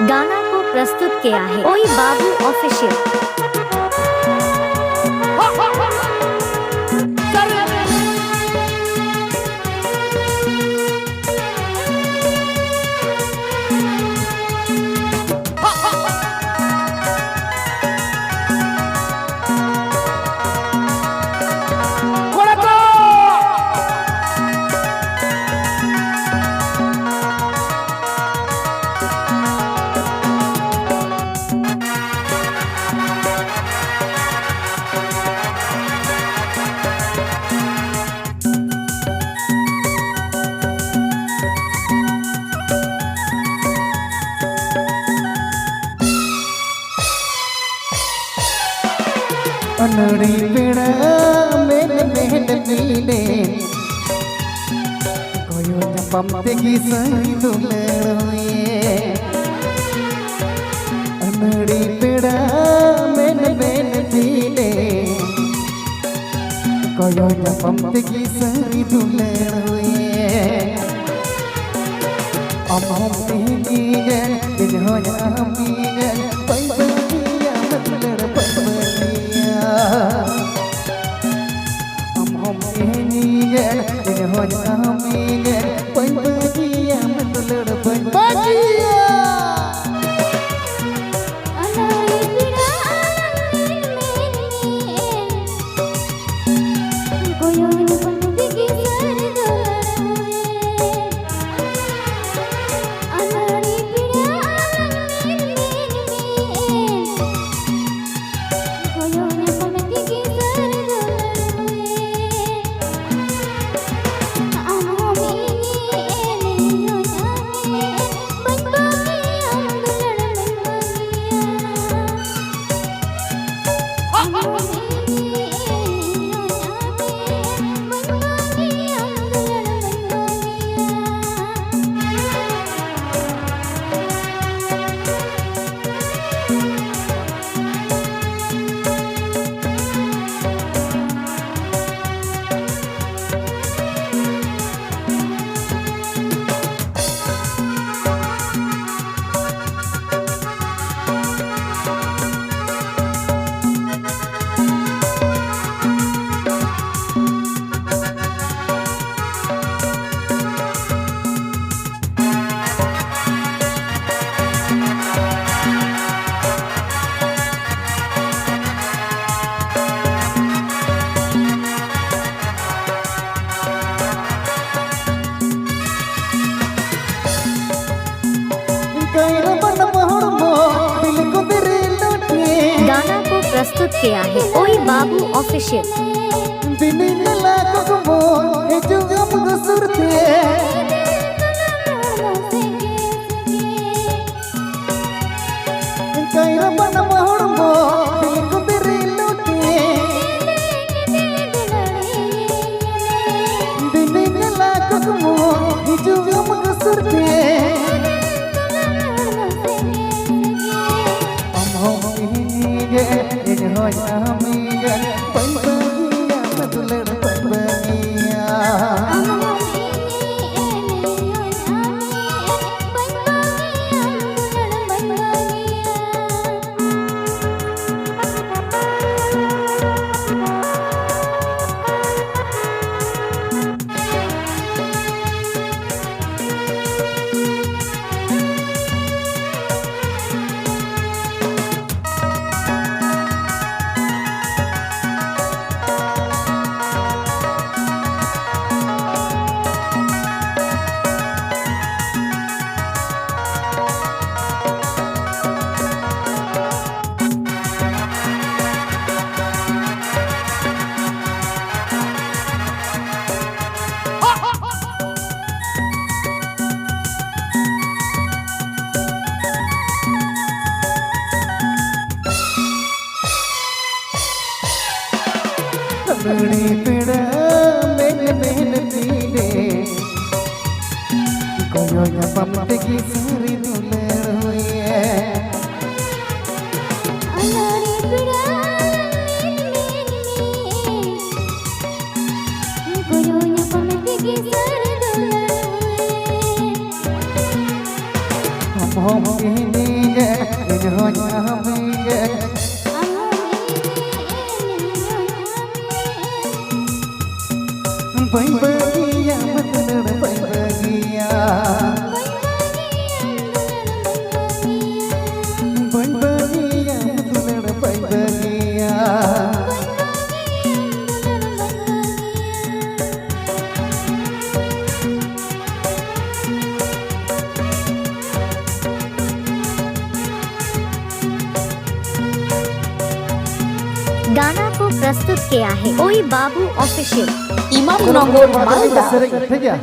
गाना को प्रस्तुत किया है ओई बाबू ऑफिशियल। अनड़ी पेड़ा मेल मेल नीले कोयो जपम तेगी सही दुलड़ोए अनड़ी पेड़ा मेल मेल नीले कोयो जपम तेगी सही दुलड़ोए अमम तेगी गे दिन हो जामी गे पै पैया मतलब हो जाएंगे पंडिया मतलब पंडिया गाना को प्रस्तुत किया है ओई बाबू ऑफिशियल। हो जाएंगे पंडिया मतलब पंडिया अनड़ी पेड़ा मेल मेल नीले कोयो जपम तेगी सही दुलड़ोए अनड़ी पेड़ा कोयो जपम तेगी सही दुलड़ोए ingin dan hanya ingin Pai bahagia benar pai bahagia Pai bahagia benar pai bahagia गाना को प्रस्तुत किया है ओई बाबू ऑफिशियल इमामनगर मालदा। ठीक है